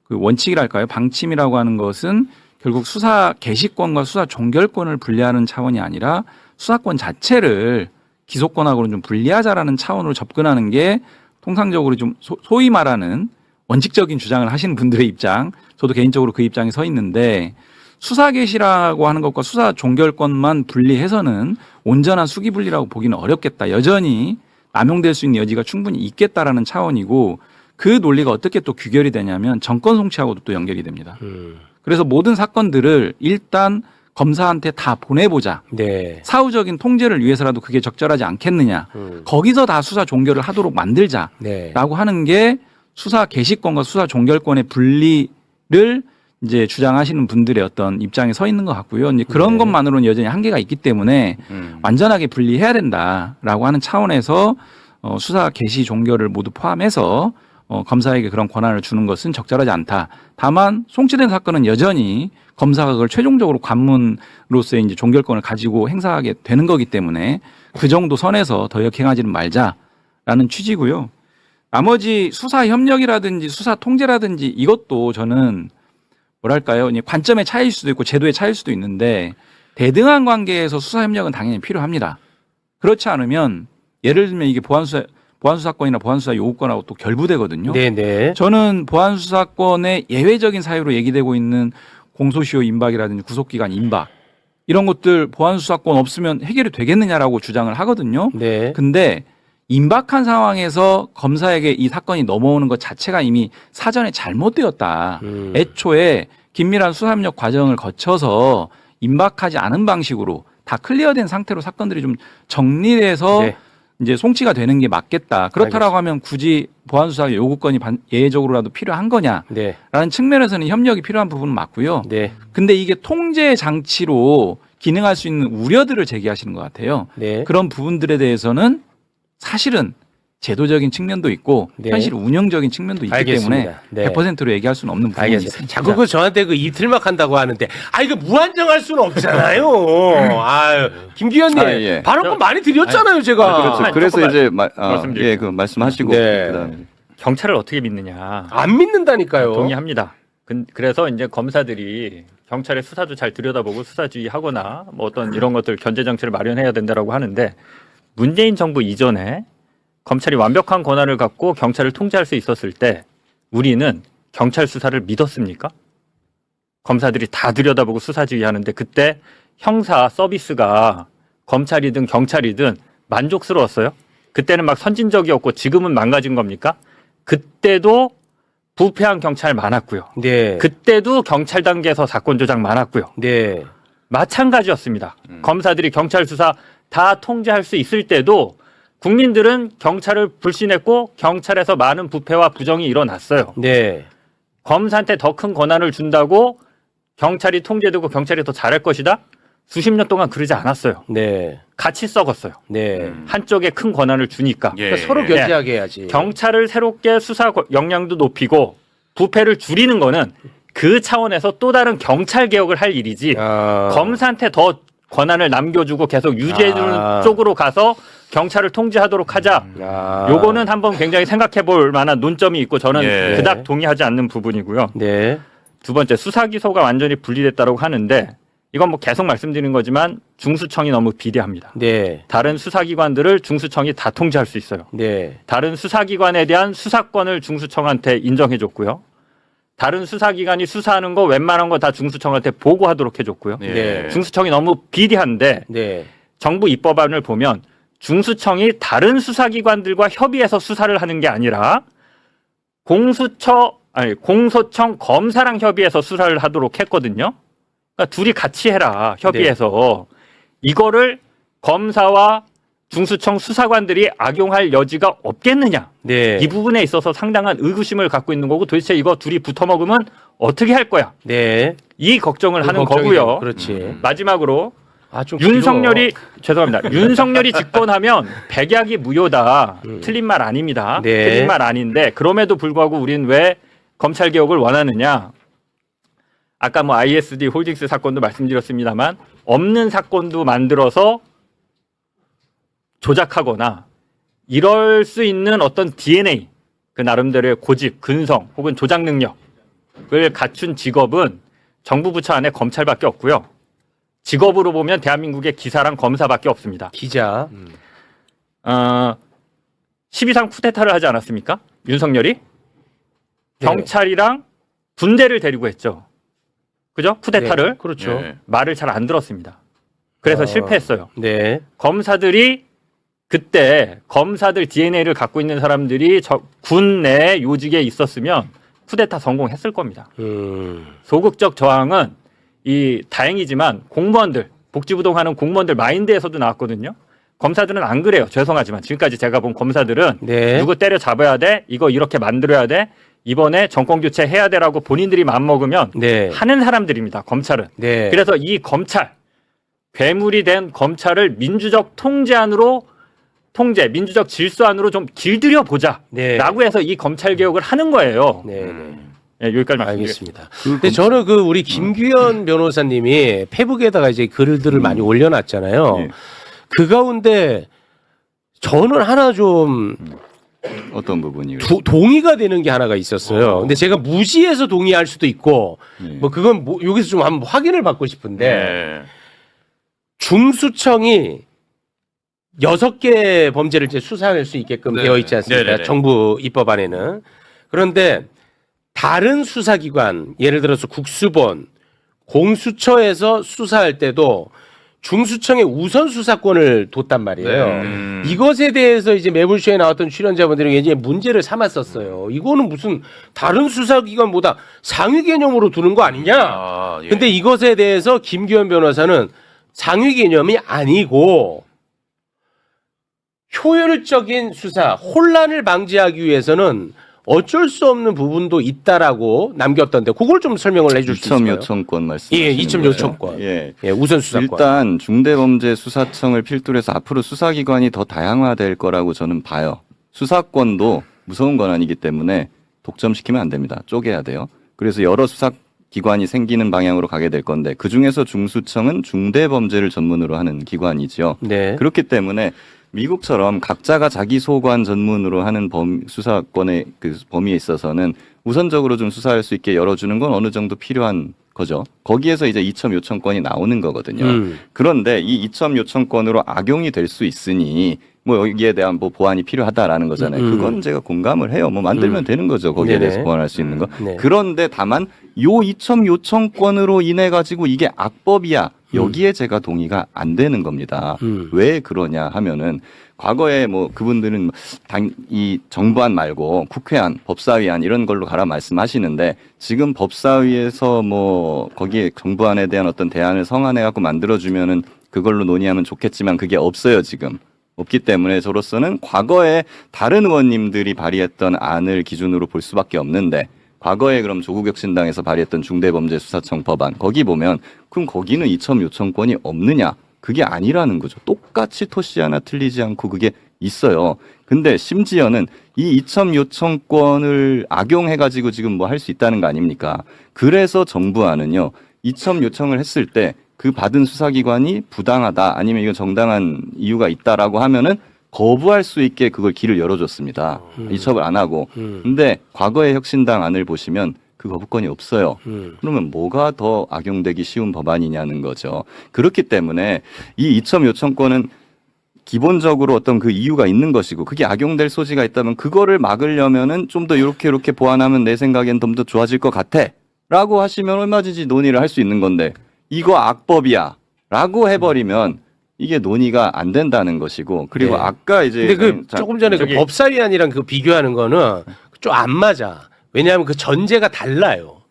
원칙이랄까요? 방침이라고 하는 것은 결국 수사 개시권과 수사 종결권을 분리하는 차원이 아니라 수사권 자체를 기소권하고는 좀 분리하자라는 차원으로 접근하는 게 통상적으로 좀 소위 말하는 원칙적인 주장을 하시는 분들의 입장, 저도 개인적으로 그 입장에 서 있는데 수사 개시라고 하는 것과 수사 종결권만 분리해서는 온전한 수기 분리라고 보기는 어렵겠다. 여전히 남용될 수 있는 여지가 충분히 있겠다라는 차원이고 그 논리가 어떻게 또 규결이 되냐면 정권 송치하고도 또 연결이 됩니다. 그래서 모든 사건들을 일단 검사한테 다 보내보자. 네. 사후적인 통제를 위해서라도 그게 적절하지 않겠느냐. 거기서 다 수사 종결을 하도록 만들자라고 네. 하는 게 수사 개시권과 수사 종결권의 분리를 이제 주장하시는 분들의 어떤 입장에 서 있는 것 같고요. 이제 그런 네. 것만으로는 여전히 한계가 있기 때문에 완전하게 분리해야 된다라고 하는 차원에서 수사 개시 종결을 모두 포함해서 검사에게 그런 권한을 주는 것은 적절하지 않다. 다만 송치된 사건은 여전히 검사가 그걸 최종적으로 관문으로서의 이제 종결권을 가지고 행사하게 되는 거기 때문에 그 정도 선에서 더 역행하지는 말자라는 취지고요. 나머지 수사 협력이라든지 수사 통제라든지 이것도 저는 뭐랄까요? 이제 관점의 차이일 수도 있고 제도의 차이일 수도 있는데 대등한 관계에서 수사 협력은 당연히 필요합니다. 그렇지 않으면 예를 들면 이게 보안수사권이나 보안수사 요구권하고 또 결부되거든요. 네네. 저는 보안수사권의 예외적인 사유로 얘기되고 있는 공소시효 임박이라든지 구속기간 임박 이런 것들 보안수사권 없으면 해결이 되겠느냐라고 주장을 하거든요. 네. 근데 임박한 상황에서 검사에게 이 사건이 넘어오는 것 자체가 이미 사전에 잘못되었다. 애초에 긴밀한 수사협력 과정을 거쳐서 임박하지 않은 방식으로 다 클리어된 상태로 사건들이 좀 정리돼서 네. 이제 송치가 되는 게 맞겠다. 그렇다라고 하면 굳이 보안수사 요구권이 예외적으로라도 필요한 거냐라는 네. 측면에서는 협력이 필요한 부분은 맞고요. 네. 근데 이게 통제 장치로 기능할 수 있는 우려들을 제기하시는 것 같아요. 네. 그런 부분들에 대해서는 사실은 제도적인 측면도 있고 네. 현실 운영적인 측면도 있기 알겠습니다. 때문에 네. 100%로 얘기할 수는 없는 부분이 알겠습니다. 있습니다. 자꾸 그 저한테 그 이틀막 한다고 하는데, 이거 무한정할 수는 없잖아요. 아유, 김기현님, 예. 발언권 많이 드렸잖아요, 제가. 그렇죠. 아니, 그래서 조금만 이제 말씀드릴게요. 그 말씀하시고 네. 그다음에 경찰을 어떻게 믿느냐. 안 믿는다니까요. 동의합니다. 그래서 이제 검사들이 경찰의 수사도 잘 들여다보고 수사주의하거나 뭐 어떤 이런 것들 견제 장치를 마련해야 된다라고 하는데 문재인 정부 이전에 검찰이 완벽한 권한을 갖고 경찰을 통제할 수 있었을 때 우리는 경찰 수사를 믿었습니까? 검사들이 다 들여다보고 수사 지휘하는데 그때 형사 서비스가 검찰이든 경찰이든 만족스러웠어요? 그때는 막 선진적이었고 지금은 망가진 겁니까? 그때도 부패한 경찰 많았고요. 네. 그때도 경찰 단계에서 사건 조작 많았고요. 네. 마찬가지였습니다. 검사들이 경찰 수사 다 통제할 수 있을 때도 국민들은 경찰을 불신했고 경찰에서 많은 부패와 부정이 일어났어요. 네. 검사한테 더 큰 권한을 준다고 경찰이 통제되고 경찰이 더 잘할 것이다? 수십 년 동안 그러지 않았어요. 네. 같이 썩었어요. 네. 한쪽에 큰 권한을 주니까. 예. 그러니까 서로 견제하게 해야지. 경찰을 새롭게 수사 역량도 높이고 부패를 줄이는 거는 그 차원에서 또 다른 경찰 개혁을 할 일이지 검사한테 더 권한을 남겨주고 계속 유지해주는 쪽으로 가서 경찰을 통제하도록 하자. 요거는 한번 굉장히 생각해 볼 만한 논점이 있고 저는 예. 그닥 동의하지 않는 부분이고요. 네. 두 번째 수사 기소가 완전히 분리됐다고 하는데 이건 뭐 계속 말씀드리는 거지만 중수청이 너무 비대합니다. 네. 다른 수사기관들을 중수청이 다 통제할 수 있어요. 네. 다른 수사기관에 대한 수사권을 중수청한테 인정해줬고요. 다른 수사기관이 수사하는 거 웬만한 거 다 중수청한테 보고하도록 해줬고요. 네. 중수청이 너무 비대한데 네. 정부 입법안을 보면 중수청이 다른 수사기관들과 협의해서 수사를 하는 게 아니라 공소청 검사랑 협의해서 수사를 하도록 했거든요. 그러니까 둘이 같이 해라 협의해서 이거를 검사와 중수청 수사관들이 악용할 여지가 없겠느냐. 네. 이 부분에 있어서 상당한 의구심을 갖고 있는 거고 도대체 이거 둘이 붙어 먹으면 어떻게 할 거야? 네. 이 걱정을 하는 걱정이죠. 거고요. 그렇지. 마지막으로 좀 윤석열이 죄송합니다. 윤석열이 집권하면 백약이 무효다. 틀린 말 아닙니다. 네. 틀린 말 아닌데 그럼에도 불구하고 우리는 왜 검찰 개혁을 원하느냐? 아까 뭐 ISD 홀딩스 사건도 말씀드렸습니다만 없는 사건도 만들어서 조작하거나 이럴 수 있는 어떤 DNA 그 나름대로의 고집, 근성 혹은 조작 능력을 갖춘 직업은 정부 부처 안에 검찰밖에 없고요. 직업으로 보면 대한민국의 기사랑 검사밖에 없습니다. 기자. 12.3 쿠데타를 하지 않았습니까? 윤석열이? 네. 경찰이랑 군대를 데리고 했죠. 그죠? 쿠데타를. 네. 그렇죠. 네. 말을 잘 안 들었습니다. 그래서 실패했어요. 네. 검사들이 그때 검사들 DNA를 갖고 있는 사람들이 군 내 요직에 있었으면 쿠데타 성공했을 겁니다. 소극적 저항은 다행이지만 공무원들, 복지부동하는 공무원들 마인드에서도 나왔거든요. 검사들은 안 그래요. 죄송하지만 지금까지 제가 본 검사들은 네. 누구 때려 잡아야 돼? 이거 이렇게 만들어야 돼? 이번에 정권 교체 해야 돼라고 본인들이 마음먹으면 네. 하는 사람들입니다. 검찰은. 네. 그래서 이 검찰, 괴물이 된 검찰을 민주적 민주적 질서 안으로 좀 길들여 보자. 네. 라고 해서 이 검찰 개혁을 하는 거예요. 네. 네, 여기까지 말씀드리겠습니다. 알겠습니다. 근데 저는 우리 김규현 변호사님이 페북에다가 이제 글들을 많이 올려놨잖아요. 예. 그 가운데 저는 하나 좀 어떤 부분이 동의가 되는 게 하나가 있었어요. 근데 제가 무지해서 동의할 수도 있고, 뭐 그건 여기서 좀 한번 확인을 받고 싶은데, 네. 중수청이 6개 범죄를 이제 수사할 수 있게끔 네. 되어 있지 않습니까? 네네네. 정부 입법안에는. 그런데 다른 수사기관, 예를 들어서 국수본, 공수처에서 수사할 때도 중수청에 우선 수사권을 뒀단 말이에요. 이것에 대해서 이제 매불쇼에 나왔던 출연자분들이 이제 문제를 삼았었어요. 이거는 무슨 다른 수사기관보다 상위 개념으로 두는 거 아니냐? 예. 근데 이것에 대해서 김규현 변호사는 상위 개념이 아니고 효율적인 수사, 혼란을 방지하기 위해서는 어쩔 수 없는 부분도 있다라고 남겼던데 그걸 좀 설명을 해줄 수 있을까요? 2점 요청권 말씀하시는 예, 2점 거죠? 요청권. 예. 예, 우선 수사권. 일단 중대범죄수사청을 필두로 해서 앞으로 수사기관이 더 다양화될 거라고 저는 봐요. 수사권도 무서운 권한이기 때문에 독점시키면 안 됩니다. 쪼개야 돼요. 그래서 여러 수사기관이 생기는 방향으로 가게 될 건데 그중에서 중수청은 중대범죄를 전문으로 하는 기관이죠. 네. 그렇기 때문에 미국처럼 각자가 자기 소관 전문으로 하는 수사권의 그 범위에 있어서는 우선적으로 좀 수사할 수 있게 열어주는 건 어느 정도 필요한 거죠. 거기에서 이제 이첩 요청권이 나오는 거거든요. 그런데 이 이첩 요청권으로 악용이 될 수 있으니 뭐 여기에 대한 뭐 보완이 필요하다라는 거잖아요. 그건 제가 공감을 해요. 뭐 만들면 되는 거죠. 거기에 네네. 대해서 보완할 수 있는 거. 네. 그런데 다만 요 이첩 요청권으로 인해 가지고 이게 악법이야. 여기에 제가 동의가 안 되는 겁니다. 왜 그러냐 하면은 과거에 뭐 그분들은 이 정부안 말고 국회안, 법사위안 이런 걸로 가라 말씀하시는데 지금 법사위에서 뭐 거기에 정부안에 대한 어떤 대안을 성안해 갖고 만들어 주면은 그걸로 논의하면 좋겠지만 그게 없어요, 지금. 없기 때문에 저로서는 과거에 다른 의원님들이 발의했던 안을 기준으로 볼 수밖에 없는데 과거에 그럼 조국혁신당에서 발의했던 중대범죄수사청 법안 거기 보면 그럼 거기는 이첩 요청권이 없느냐? 그게 아니라는 거죠. 똑같이 토시 하나 틀리지 않고 그게 있어요. 근데 심지어는 이 이첩 요청권을 악용해가지고 지금 뭐 할 수 있다는 거 아닙니까? 그래서 정부안은요, 이첩 요청을 했을 때 그 받은 수사기관이 부당하다 아니면 이건 정당한 이유가 있다라고 하면은 거부할 수 있게 그걸 길을 열어줬습니다. 이첩을 안 하고. 근데 과거의 혁신당 안을 보시면 그 거부권이 없어요. 그러면 뭐가 더 악용되기 쉬운 법안이냐는 거죠. 그렇기 때문에 이 이첩 요청권은 기본적으로 어떤 그 이유가 있는 것이고 그게 악용될 소지가 있다면 그거를 막으려면은 좀 더 이렇게 보완하면 내 생각엔 좀 더 좋아질 것 같아. 라고 하시면 얼마든지 논의를 할 수 있는 건데 이거 악법이야. 라고 해버리면 이게 논의가 안 된다는 것이고 그리고 네. 아까 이제 근데 그 조금 전에 그 저기- 법사위안이랑 그 비교하는 거는 좀 안 맞아. 왜냐하면 그 전제가 달라요.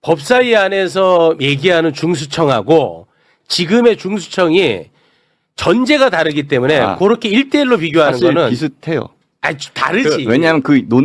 법사위안에서 얘기하는 중수청하고 지금의 중수청이 전제가 다르기 때문에 그렇게 1대1로 비교하는 사실 거는 비슷해요. 아니, 다르지. 왜냐하면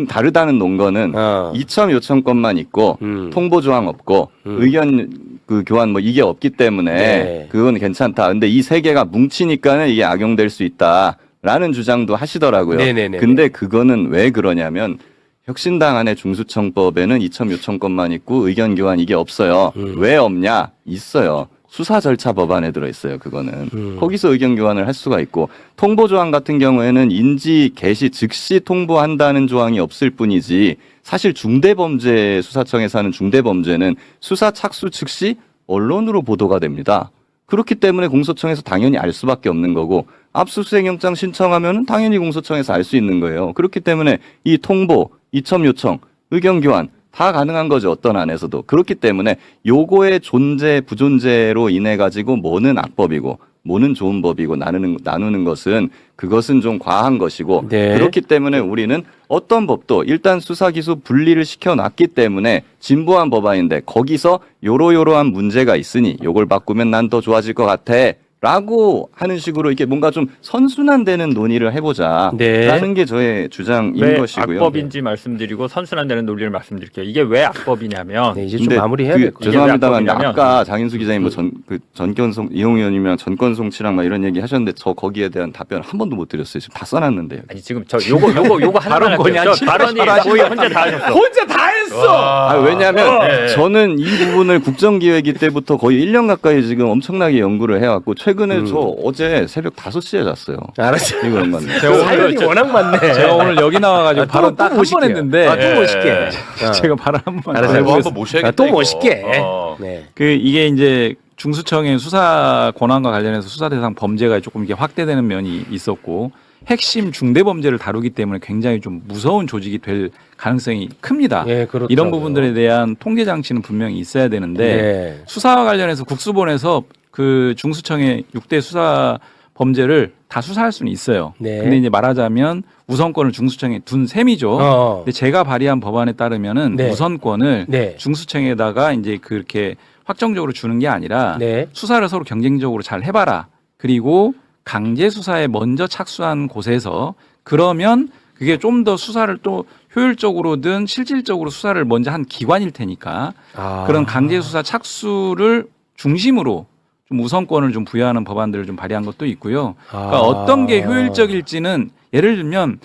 다르다는 논거는 이첩 요청권만 있고 통보 조항 없고 의견 그 교환 뭐 이게 없기 때문에 네. 그건 괜찮다. 근데 이 세 개가 뭉치니까는 이게 악용될 수 있다라는 주장도 하시더라고요. 네네네. 근데 그거는 왜 그러냐면 혁신당 안에 중수청법에는 이첩 요청권만 있고 의견 교환 이게 없어요. 왜 없냐? 있어요. 수사 절차 법안에 들어있어요. 그거는 거기서 의견 교환을 할 수가 있고 통보 조항 같은 경우에는 인지 개시 즉시 통보한다는 조항이 없을 뿐이지 사실 중대범죄 수사청에서 하는 중대범죄는 수사 착수 즉시 언론으로 보도가 됩니다. 그렇기 때문에 공소청에서 당연히 알 수밖에 없는 거고 압수수색 영장 신청하면 당연히 공소청에서 알 수 있는 거예요. 그렇기 때문에 이 통보, 이첩 요청, 의견 교환 다 가능한 거죠. 어떤 안에서도. 그렇기 때문에 요거의 존재, 부존재로 인해 가지고 뭐는 악법이고 뭐는 좋은 법이고 나누는 것은 그것은 좀 과한 것이고 네. 그렇기 때문에 우리는 어떤 법도 일단 수사 기소 분리를 시켜놨기 때문에 진보한 법안인데 거기서 요러요러한 문제가 있으니 요걸 바꾸면 난 더 좋아질 것 같아. 라고 하는 식으로 이렇게 뭔가 좀 선순환되는 논의를 해보자. 네. 라는 게 저의 주장인 왜 것이고요. 악법인지 말씀드리고 선순환되는 논리를 말씀드릴게요. 이게 왜 악법이냐면 네, 이제 좀 근데 마무리해야 될 것 같아요. 죄송합니다만 이게 왜 악법이냐면 아까 장인수 기자님 뭐 전권송 이용 의원님이랑 전권송치랑 막 이런 얘기 하셨는데 저 거기에 대한 답변 한 번도 못 드렸어요. 지금 다 써놨는데요. 아니 지금 저 요거 하나만 할게요. 저 발언이 거의 혼자 다 하셨어. 혼자 다 했어. 왜냐하면 저는 이 부분을 국정기획위 때부터 거의 1년 가까이 지금 엄청나게 연구를 해왔고 최근에 저 어제 새벽 5시에 잤어요. 알았어. 이거는 맞네. 제가 사연이 오늘 워낙 많네. 제가 오늘 여기 나와가지고 아, 발언 또 딱 한 번 모실게요. 했는데 아, 또 모실게. 제가 발언 한 번. 알았어요. 뭐 해보겠습니다. 한번 모셔야겠다. 또 이거. 멋있게. 네. 그 이게 이제 중수청의 수사 권한과 관련해서 수사 대상 범죄가 조금 이게 확대되는 면이 있었고 핵심 중대 범죄를 다루기 때문에 굉장히 좀 무서운 조직이 될 가능성이 큽니다. 예, 그렇죠. 이런 부분들에 대한 통제 장치는 분명히 있어야 되는데 네. 수사와 관련해서 국수본에서 그 중수청의 6대 수사 범죄를 다 수사할 수는 있어요. 네. 근데 이제 말하자면 우선권을 중수청에 둔 셈이죠. 근데 제가 발의한 법안에 따르면은 네. 우선권을 네. 중수청에다가 이제 그렇게 확정적으로 주는 게 아니라 네. 수사를 서로 경쟁적으로 잘 해봐라. 그리고 강제 수사에 먼저 착수한 곳에서 그러면 그게 좀 더 수사를 또 효율적으로든 실질적으로 수사를 먼저 한 기관일 테니까 그런 강제 수사 착수를 중심으로 좀 우선권을 좀 부여하는 법안들을 좀 발의한 것도 있고요. 그러니까 어떤 게 효율적일지는 예를 들면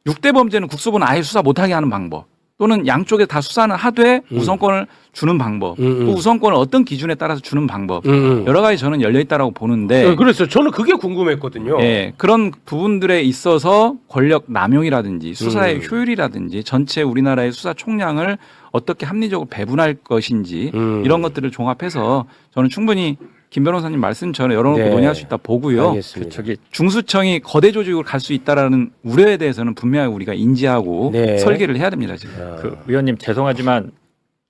6대 범죄는 국수본 아예 수사 못하게 하는 방법. 또는 양쪽에 다 수사는 하되 우선권을 주는 방법, 또 우선권을 어떤 기준에 따라서 주는 방법 여러 가지 저는 열려 있다라고 보는데 그래서 저는 그게 궁금했거든요. 예, 그런 부분들에 있어서 권력 남용이라든지 수사의 효율이라든지 전체 우리나라의 수사 총량을 어떻게 합리적으로 배분할 것인지 이런 것들을 종합해서 저는 충분히 김 변호사님 말씀처럼 열어놓고 네. 논의할 수 있다 보고요. 알겠습니다. 저기 중수청이 거대 조직으로 갈 수 있다라는 우려에 대해서는 분명히 우리가 인지하고 네. 설계를 해야 됩니다. 지금. 그 의원님 죄송하지만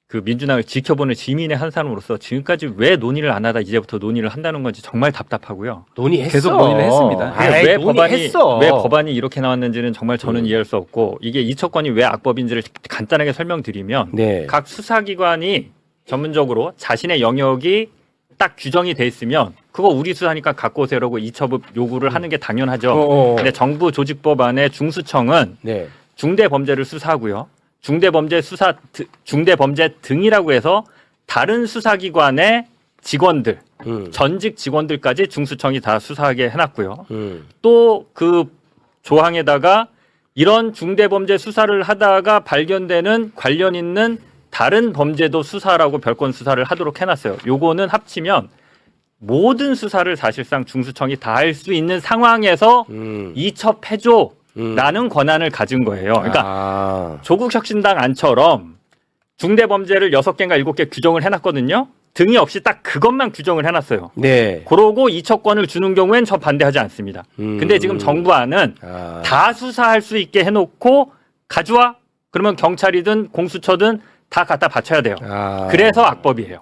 그 민주당을 지켜보는 지민의 한 사람으로서 지금까지 왜 논의를 안 하다 이제부터 논의를 한다는 건지 정말 답답하고요. 논의했어. 계속 논의를 했습니다. 아이, 왜 법안이 이렇게 나왔는지는 정말 저는 이해할 수 없고 이게 이첩권이 왜 악법인지를 간단하게 설명드리면 네. 각 수사기관이 전문적으로 자신의 영역이 딱 규정이 돼 있으면 그거 우리 수사니까 갖고 오세요라고 이첩을 요구를 하는 게 당연하죠. 근데 정부 조직법안의 중수청은 네. 중대범죄를 수사하고요. 중대범죄 등이라고 해서 다른 수사기관의 직원들, 전직 직원들까지 중수청이 다 수사하게 해놨고요. 또 그 조항에다가 이런 중대범죄 수사를 하다가 발견되는 관련 있는 다른 범죄도 수사라고 별건 수사를 하도록 해놨어요. 요거는 합치면 모든 수사를 사실상 중수청이 다 할 수 있는 상황에서 이첩해줘라는 권한을 가진 거예요. 그러니까 조국혁신당 안처럼 중대범죄를 6개인가 7개 규정을 해놨거든요. 등이 없이 딱 그것만 규정을 해놨어요. 네. 그러고 이첩권을 주는 경우엔 저 반대하지 않습니다. 근데 지금 정부안은 다 수사할 수 있게 해놓고 가져와? 그러면 경찰이든 공수처든 다 갖다 바쳐야 돼요. 그래서 악법이에요.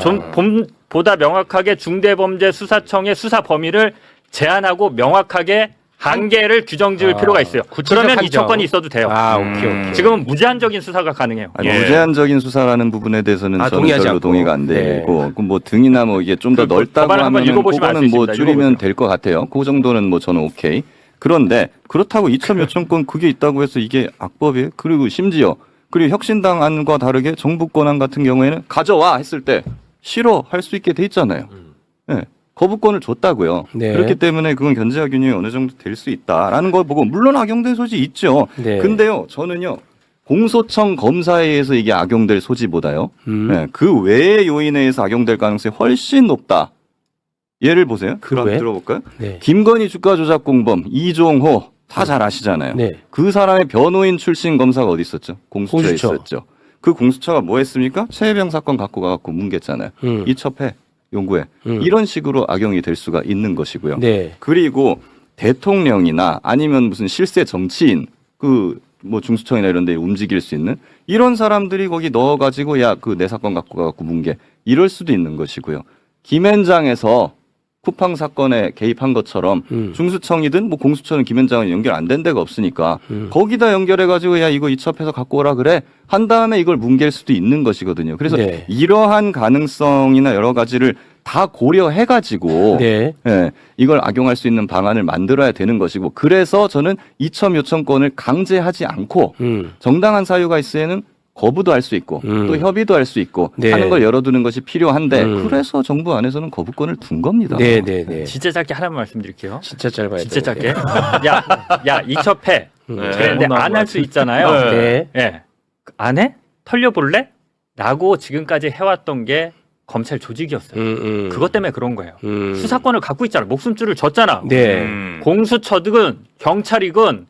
좀 보다 명확하게 중대범죄 수사청의 수사 범위를 제한하고 명확하게 한계를 규정 지을 필요가 있어요. 그러면 한정. 이첩권이 있어도 돼요. 오케이. 지금은 무제한적인 수사가 가능해요. 아니, 무제한적인 수사라는 부분에 대해서는 저는 동의하지 별로 않고. 동의가 안 되고 뭐 등이나 뭐 이게 좀 더 그 넓다고 법안을 한번 하면 읽어보시면 알수 그거는 뭐 있습니다. 줄이면 읽어보세요. 될 것 같아요. 그 정도는 뭐 저는 오케이. 그런데 그렇다고 이첩 요청권 그게 있다고 해서 이게 악법이에요? 그리고 심지어 그리고 혁신당 안과 다르게 정부권 안 같은 경우에는 가져와 했을 때 싫어 할 수 있게 돼 있잖아요. 네. 거부권을 줬다고요. 네. 그렇기 때문에 그건 견제 악용이 어느 정도 될 수 있다라는 걸 보고 물론 악용된 소지 있죠. 네. 근데요 저는요 공소청 검사에 의해서 이게 악용될 소지보다요 네, 그 외의 요인에 의해서 악용될 가능성이 훨씬 높다. 예를 보세요. 왜? 들어볼까요? 네. 김건희 주가조작공범 이종호 다 잘 아시잖아요. 네. 그 사람의 변호인 출신 검사가 어디 있었죠? 공수처에 공수처. 있었죠. 그 공수처가 뭐 했습니까? 최혜병 사건 갖고 가갖고 뭉갰잖아요. 이첩해, 용구해. 이런 식으로 악용이 될 수가 있는 것이고요. 네. 그리고 대통령이나 아니면 무슨 실세 정치인 그 뭐 중수청이나 이런 데 움직일 수 있는 이런 사람들이 거기 넣어가지고 야 그 내 사건 갖고 가갖고 뭉개 이럴 수도 있는 것이고요. 김현장에서 쿠팡 사건에 개입한 것처럼 중수청이든 뭐 공수처는 김현장은 연결 안 된 데가 없으니까 거기다 연결해가지고 야 이거 이첩해서 갖고 오라 그래 한 다음에 이걸 뭉갤 수도 있는 것이거든요. 그래서 네. 이러한 가능성이나 여러 가지를 다 고려해가지고 네. 예, 이걸 악용할 수 있는 방안을 만들어야 되는 것이고 그래서 저는 이첩 요청권을 강제하지 않고 정당한 사유가 있으에는 거부도 할 수 있고 또 협의도 할 수 있고 네. 하는 걸 열어두는 것이 필요한데 그래서 정부 안에서는 거부권을 둔 겁니다. 네, 네, 네. 진짜 짧게 하나만 말씀드릴게요. 진짜 짧아요. 진짜 짧게. 야 이첩해. 그런데 안 할 수 있잖아요. 네. 예. 안 해? 털려볼래? 라고 지금까지 해왔던 게 검찰 조직이었어요. 그것 때문에 그런 거예요. 수사권을 갖고 있잖아. 목숨줄을 줬잖아. 네. 공수처든 경찰이건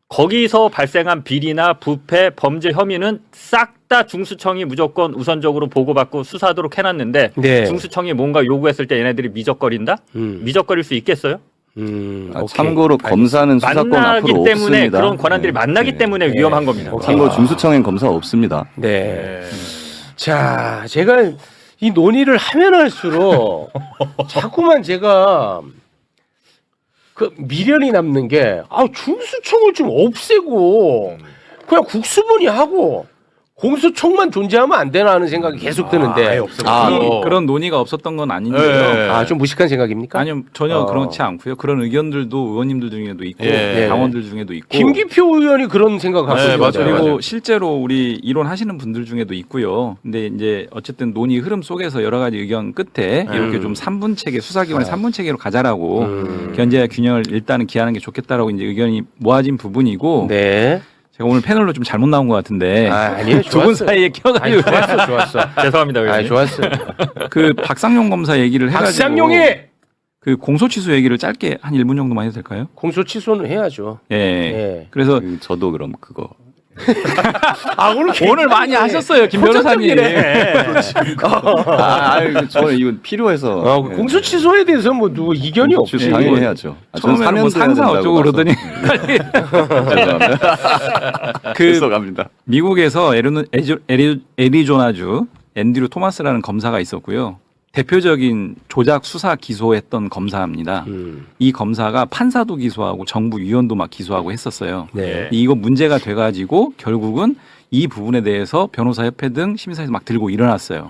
거기서 발생한 비리나 부패, 범죄 혐의는 싹 다 중수청이 무조건 우선적으로 보고받고 수사하도록 해놨는데 네. 중수청이 뭔가 요구했을 때 얘네들이 미적거린다? 미적거릴 수 있겠어요? 아, 오케이. 참고로 검사는 수사권 만나기 앞으로 때문에 없습니다. 그런 권한들이 만나기 때문에 위험한 겁니다. 참고로 중수청엔 검사 없습니다. 네. 자, 제가 이 논의를 하면 할수록 자꾸만 제가 그 미련이 남는 게 중수청을 좀 없애고 그냥 국수본이 하고 공수청만 존재하면 안 되나 하는 생각이 계속 드는데 그런 논의가 없었던 건 아닌데요. 네. 좀 무식한 생각입니까? 아니요, 전혀 그렇지 않고요. 그런 의견들도 의원님들 중에도 있고 예. 당원들 중에도 있고 김기표 의원이 그런 생각을 갖고 네, 있는 맞아요. 거잖아요. 그리고 맞아요. 실제로 우리 이론하시는 분들 중에도 있고요. 근데 이제 어쨌든 논의 흐름 속에서 여러 가지 의견 끝에 이렇게 좀 3분 체계 수사기관의 3분 체계로 가자라고 견제와 균형을 일단은 기하는 게 좋겠다라고 이제 의견이 모아진 부분이고 네. 제가 오늘 패널로 좀 잘못 나온 것 같은데 아니요, 두 분 좋았어요. 사이에 껴가지고 좋았어. 죄송합니다. 의원님. 좋았어요. 그 박상용 검사 얘기를 해가지고 박상용이 그 공소 취소 얘기를 짧게 한 1분 정도만 해도 될까요? 공소 취소는 해야죠. 예. 예. 그래서 저도 그럼 그거 오늘 많이 하셨어요, 김 변호사님. 저는 이건 필요해서 예. 공소 취소에 대해서 뭐 누구 이견이 공소 취소 없지. 당연히 해야죠. 저는 처음에는 뭐 3년 상사 어쩌고 그러더니 그 죄송합니다. 미국에서 애리조나주 앤드류 토마스라는 검사가 있었고요. 대표적인 조작 수사 기소했던 검사입니다. 이 검사가 판사도 기소하고 정부 위원도 막 기소하고 했었어요. 네. 이거 문제가 돼가지고 결국은 이 부분에 대해서 변호사협회 등 시민사회에서 막 들고 일어났어요.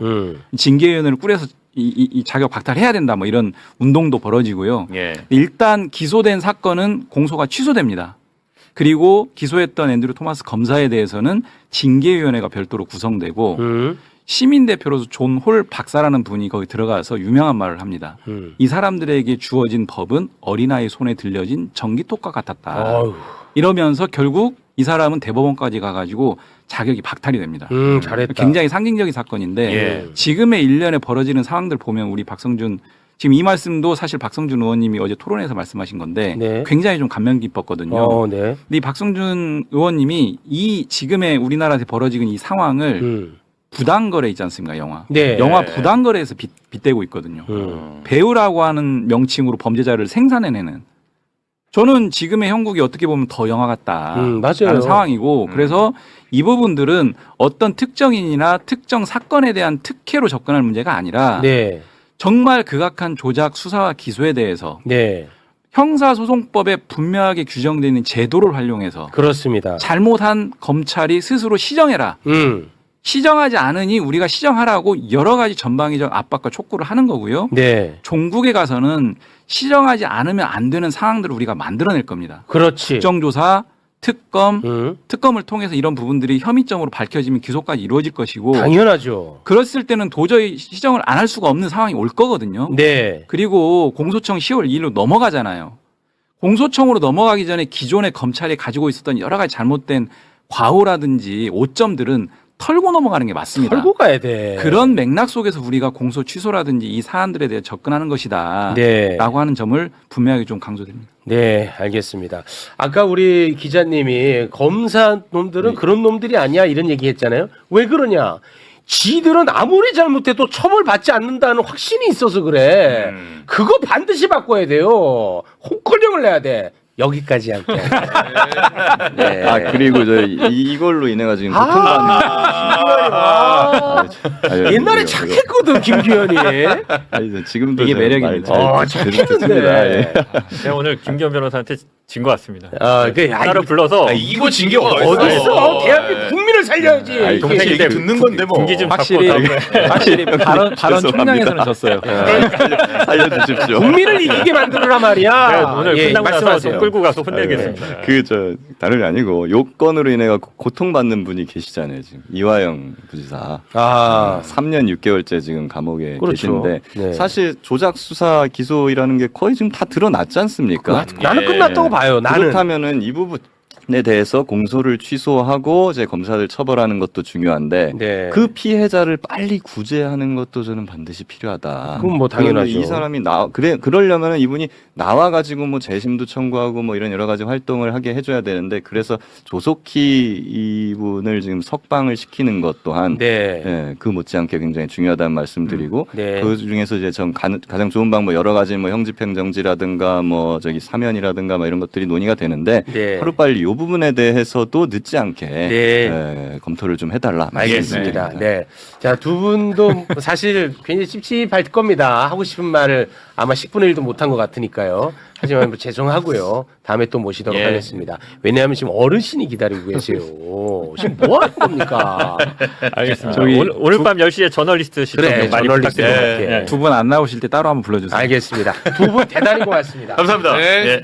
징계위원회를 꾸려서 이 자격 박탈해야 된다 뭐 이런 운동도 벌어지고요. 예. 일단 기소된 사건은 공소가 취소됩니다. 그리고 기소했던 앤드류 토마스 검사에 대해서는 징계위원회가 별도로 구성되고 시민 대표로서 존 홀 박사라는 분이 거기 들어가서 유명한 말을 합니다. 이 사람들에게 주어진 법은 어린아이 손에 들려진 전기톱과 같았다. 어휴. 이러면서 결국 이 사람은 대법원까지 가가지고 자격이 박탈이 됩니다. 잘했다. 굉장히 상징적인 사건인데 예. 지금의 일련에 벌어지는 상황들 보면 우리 박성준 지금 이 말씀도 사실 박성준 의원님이 어제 토론에서 말씀하신 건데 네. 굉장히 좀 감명 깊었거든요. 네. 근데 이 박성준 의원님이 이 지금의 우리나라에서 벌어지는 이 상황을 부당거래 있지 않습니까, 영화? 네. 영화 부당거래에서 빗대고 있거든요. 배우라고 하는 명칭으로 범죄자를 생산해내는. 저는 지금의 형국이 어떻게 보면 더 영화 같다. 맞아요. 라는 상황이고 그래서 이 부분들은 어떤 특정인이나 특정 사건에 대한 특혜로 접근할 문제가 아니라 네. 정말 극악한 조작 수사와 기소에 대해서 네. 형사소송법에 분명하게 규정되어 있는 제도를 활용해서 그렇습니다. 잘못한 검찰이 스스로 시정해라. 시정하지 않으니 우리가 시정하라고 여러 가지 전방위적 압박과 촉구를 하는 거고요. 네. 종국에 가서는 시정하지 않으면 안 되는 상황들을 우리가 만들어낼 겁니다. 그렇지. 국정조사, 특검, 음. 특검을 통해서 이런 부분들이 혐의점으로 밝혀지면 기소까지 이루어질 것이고 당연하죠. 그랬을 때는 도저히 시정을 안 할 수가 없는 상황이 올 거거든요. 네. 그리고 공소청 10월 2일로 넘어가잖아요. 공소청으로 넘어가기 전에 기존의 검찰이 가지고 있었던 여러 가지 잘못된 과오라든지 오점들은 털고 넘어가는 게 맞습니다. 털고 가야 돼. 그런 맥락 속에서 우리가 공소 취소라든지 이 사안들에 대해 접근하는 것이다. 네. 라고 하는 점을 분명하게 좀 강조드립니다. 네, 알겠습니다. 아까 우리 기자님이 검사 놈들은 그런 놈들이 아니야 이런 얘기 했잖아요. 왜 그러냐? 지들은 아무리 잘못해도 처벌받지 않는다는 확신이 있어서 그래. 그거 반드시 바꿔야 돼요. 홍콩령을 내야 돼. 여기까지 할게요. 네. 그리고 이걸로 인해가 지금 옛날에 착했거든 김규현이. 지금도 이게 매력입니다. 착했는데. 제가 오늘 김기현 변호사한테 진 것 같습니다. 따로 불러서 이거 징계가 어딨어? 대한민국 국민을 살려야지. 동생인데 듣는 건데 뭐. 분기 좀 확실히 확실히 발언 총량에서는 졌어요. 살려주십시오. 국민을 이기게 만들어라 말이야. 제가 오늘 끝나고 나서 말씀하세요. 좀 끌고 가서 혼내겠습니다. 다른 게 아니고 요건으로 인해 고통받는 분이 계시잖아요. 지금 이화영 부지사 3년 6개월째 지금 감옥에 그렇죠. 계신데 네. 사실 조작 수사 기소이라는 게 거의 지금 다 드러났지 않습니까? 나는 끝났다고 봐요. 나는. 그렇다면은 이 부분에 대해서 공소를 취소하고 이제 검사들 처벌하는 것도 중요한데 네. 그 피해자를 빨리 구제하는 것도 저는 반드시 필요하다. 그건 뭐 당연하죠. 이 사람이 그러려면은 이분이 나와 가지고 뭐 재심도 청구하고 뭐 이런 여러 가지 활동을 하게 해줘야 되는데 그래서 조속히 이분을 지금 석방을 시키는 것 또한 그 못지않게 굉장히 중요하다는 말씀드리고 그 중에서 이제 전 가장 좋은 방법 여러 가지 뭐 형집행정지라든가 뭐 사면이라든가 뭐 이런 것들이 논의가 되는데 하루 빨리 이 부분에 대해서도 늦지 않게 검토를 좀 해달라. 알겠습니다. 네. 자, 두 분도 사실 굉장히 찝찝할 겁니다. 하고 싶은 말을 아마 10분의 1도 못한 것 같으니까요. 하지만 뭐 죄송하고요. 다음에 또 모시도록 하겠습니다. 왜냐하면 지금 어르신이 기다리고 계세요. 지금 뭐 하는 겁니까? 알겠습니다. 오늘 밤 10시에 저널리스트 시청 많이 저널리스트 부탁드립니다. 두 분 안 나오실 때 따로 한번 불러주세요. 알겠습니다. 두 분 대단히 고맙습니다. 감사합니다. 네.